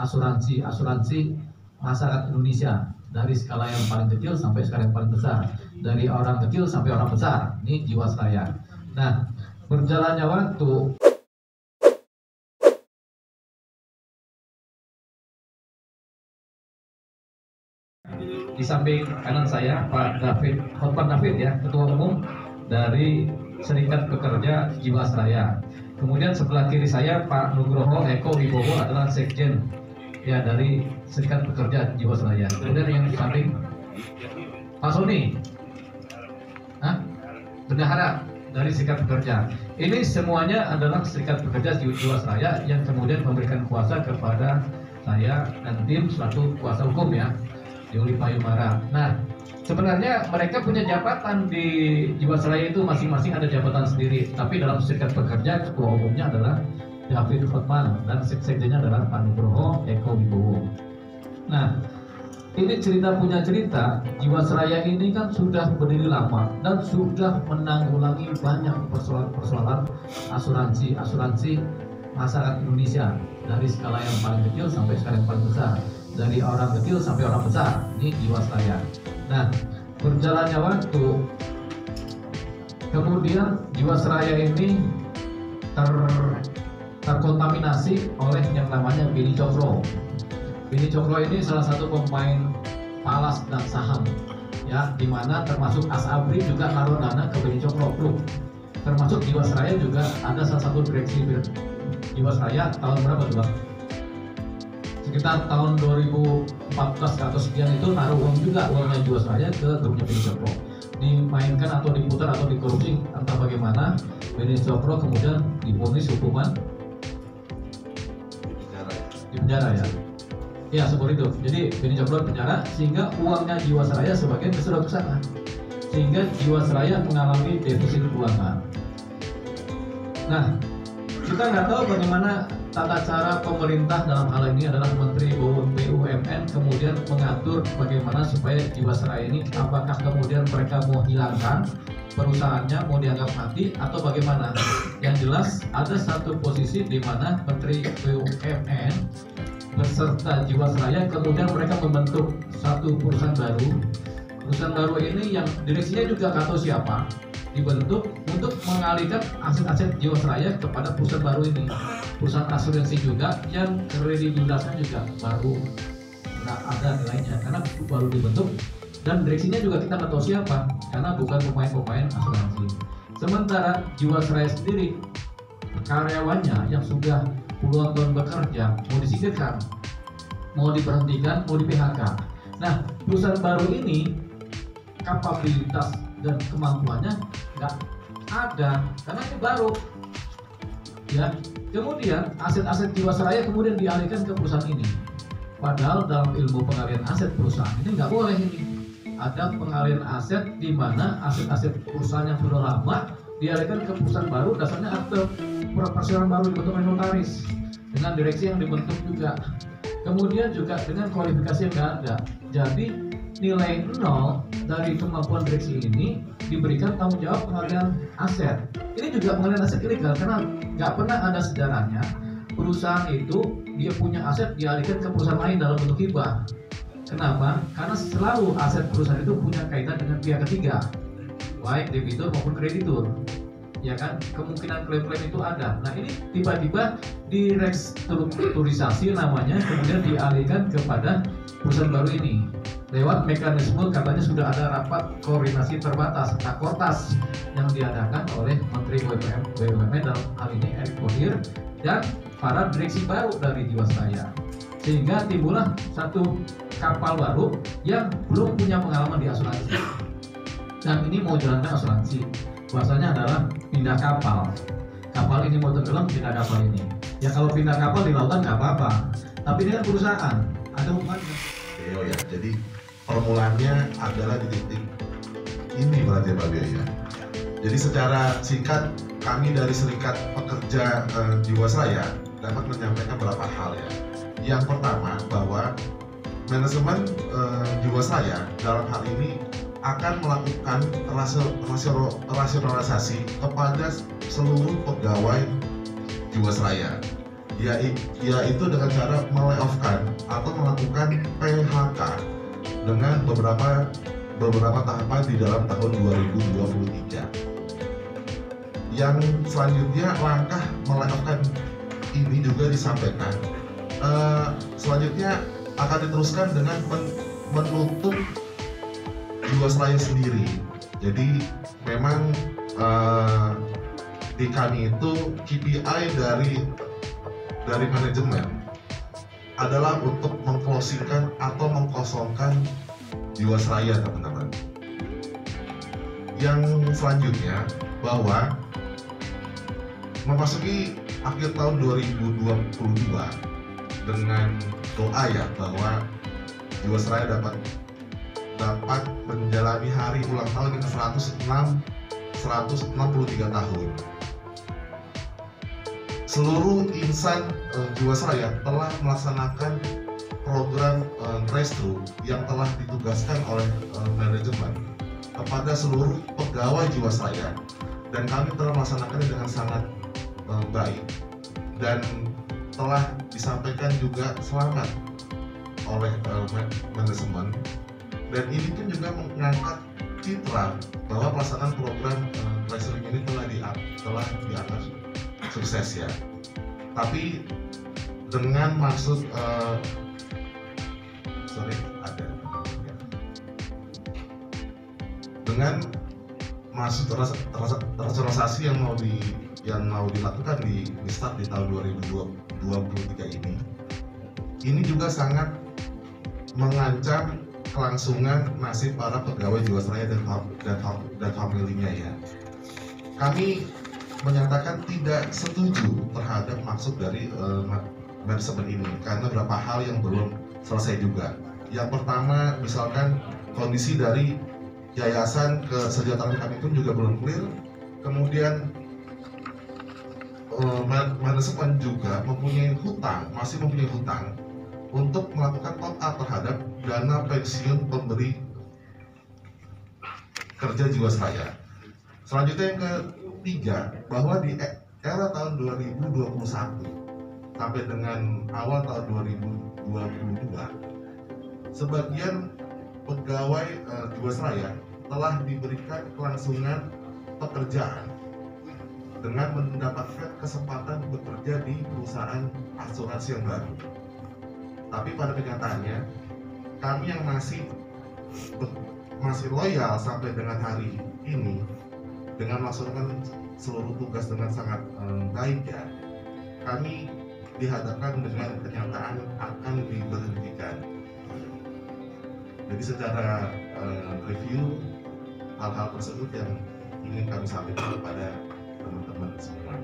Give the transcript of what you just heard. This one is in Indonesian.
asuransi masyarakat Indonesia, dari skala yang paling kecil sampai skala yang paling besar, dari orang kecil sampai orang besar. Ini Jiwasraya. Nah, berjalannya waktu, di samping kanan saya Pak Hotman David ya, Ketua Umum dari Serikat Pekerja Jiwasraya. Kemudian sebelah kiri saya Pak Nugroho Eko Wibowo adalah Sekjen ya dari Serikat Pekerja Jiwasraya. Kemudian yang di samping Pak Sony, bendahara dari Serikat Pekerja. Ini semuanya adalah Serikat Pekerja Jiwasraya yang kemudian memberikan kuasa kepada saya dan tim selaku kuasa hukum ya, Yuli Payumara. Nah, sebenarnya mereka punya jabatan di Jiwasraya itu masing-masing ada jabatan sendiri. Tapi dalam Serikat Pekerja ketua umumnya adalah David Hotman dan sekjennya adalah Pak Nugroho Eko Wibowo. Nah, ini punya cerita. Jiwasraya ini kan sudah berdiri lama dan sudah menanggulangi banyak persoalan asuransi masyarakat Indonesia, dari skala yang paling kecil sampai skala yang paling besar, dari orang kecil sampai orang besar. Ini Jiwasraya. Nah, berjalannya waktu, kemudian Jiwasraya ini terkontaminasi oleh yang namanya Beni Cokro. Beni Cokro ini salah satu pemain falas dan saham ya, dimana termasuk Asabri juga naruh dana ke Beni Cokro Klub. Termasuk Jiwasraya juga ada salah satu direksi Jiwasraya tahun berapa tuh Bang? Sekitar tahun 2014 atau sekian itu naruh uang juga, uangnya Jiwasraya ke grupnya Beni Cokro, dimainkan atau diputar atau dikorupsi entah bagaimana. Beni Cokro kemudian divonis hukuman di penjara ya. Ya seperti itu. Jadi Beni Cokro penjara sehingga uangnya Jiwasraya sebagian kesedot ke sana, sehingga Jiwasraya mengalami defisit keuangan. Nah, kita nggak tahu bagaimana tata cara pemerintah dalam hal ini adalah Menteri BUMN kemudian mengatur bagaimana supaya Jiwasraya ini apakah kemudian mereka mau hilangkan perusahaannya, mau dianggap mati atau bagaimana. Yang jelas ada satu posisi di mana Menteri BUMN beserta Jiwasraya kemudian mereka membentuk satu perusahaan baru. Perusahaan baru ini yang direksinya juga nggak tahu siapa, dibentuk untuk mengalihkan aset-aset Jiwasraya kepada perusahaan baru ini. Perusahaan asuransi juga yang kredibilitasnya juga baru, nggak ada nilainya karena baru dibentuk, dan direksinya juga kita nggak tahu siapa karena bukan pemain-pemain asuransi. Sementara Jiwasraya sendiri karyawannya yang sudah puluhan tahun bekerja mau disingkirkan, mau diberhentikan, mau di PHK. Nah, perusahaan baru ini kapabilitas dan kemampuannya nggak ada karena ini baru ya. Kemudian aset-aset Jiwasraya kemudian dialihkan ke perusahaan ini, padahal dalam ilmu pengalihan aset perusahaan ini nggak boleh. Ini ada pengalihan aset di mana aset-aset perusahaan yang sudah lama dialihkan ke perusahaan baru, dasarnya akte perseroan baru dibentuk oleh notaris dengan direksi yang dibentuk juga, kemudian juga dengan kualifikasi yang nggak ada. Jadi nilai 0 dari kemampuan direksi ini diberikan tanggung jawab pengalihan aset. Ini juga pengalihan aset ilegal karena nggak pernah ada sejarahnya perusahaan itu dia punya aset dialihkan ke perusahaan lain dalam bentuk hibah. Kenapa? Karena selalu aset perusahaan itu punya kaitan dengan pihak ketiga, baik debitur maupun kreditur, ya kan? Kemungkinan klaim-klaim itu ada. Nah, ini tiba-tiba direstrukturisasi namanya, kemudian dialihkan kepada perusahaan baru ini lewat mekanisme katanya sudah ada rapat koordinasi terbatas (Rakortas) yang diadakan oleh Menteri BUMN dalam hal ini Erick Thohir dan para direksi baru dari Jiwasraya, sehingga timbullah satu kapal baru yang belum punya pengalaman di asuransi. Dan ini mau jalankan asuransi, bahasanya adalah pindah kapal. Kapal ini mau tenggelam, pindah kapal ini. Ya kalau pindah kapal di lautan nggak apa-apa, tapi ini kan perusahaan, ada hukumannya. Oh ya, jadi formulanya adalah di titik ini berarti Pak Bio ya. Jadi secara singkat kami dari Serikat Pekerja Jiwasraya dapat menyampaikan beberapa hal ya. Yang pertama bahwa manajemen Jiwasraya dalam hal ini akan melakukan rasionalisasi kepada seluruh pegawai Jiwasraya yaitu dengan cara melayoff-kan atau melakukan PHK dengan beberapa tahapan di dalam tahun 2023. Yang selanjutnya, langkah melayoff-kan ini juga disampaikan selanjutnya akan diteruskan dengan menutup Jiwasraya sendiri. Jadi memang di kami itu KPI dari manajemen adalah untuk mengclosingkan atau mengkosongkan Jiwasraya, teman-teman. Yang selanjutnya, bahwa memasuki akhir tahun 2022 dengan doa ya bahwa Jiwasraya dapat menjalani hari ulang tahun yang 163 tahun. Seluruh insan Jiwasraya telah melaksanakan program Restru yang telah ditugaskan oleh manajemen kepada seluruh pegawai Jiwasraya, dan kami telah melaksanakannya dengan sangat baik dan telah disampaikan juga selamat oleh manajemen. Dan ini pun juga mengangkat citra bahwa pelaksanaan program Restru ini telah dianggap sukses ya. Tapi dengan maksud dengan maksud rasionalisasi yang mau dilakukan di start di tahun 2023 ini juga sangat mengancam kelangsungan nasib para pegawai Jiwasraya dan familinya ya. Kami menyatakan tidak setuju terhadap maksud dari manajemen ini karena beberapa hal yang belum selesai juga. Yang pertama, misalkan kondisi dari yayasan kesejahteraan kami pun juga belum clear. Kemudian manajemen juga masih mempunyai hutang untuk melakukan top up terhadap dana pensiun pemberi kerja Jiwasraya. Selanjutnya yang ketiga, bahwa di era tahun 2021 sampai dengan awal tahun 2022, sebagian pegawai Jiwasraya telah diberikan kelangsungan pekerjaan dengan mendapatkan kesempatan bekerja di perusahaan asuransi yang baru. Tapi pada kenyataannya, kami yang masih loyal sampai dengan hari ini dengan melaksanakan seluruh tugas dengan sangat baik ya, kami dihadapkan dengan kenyataan akan diberhentikan. Jadi secara review hal-hal tersebut yang ingin kami sampaikan kepada teman-teman semua.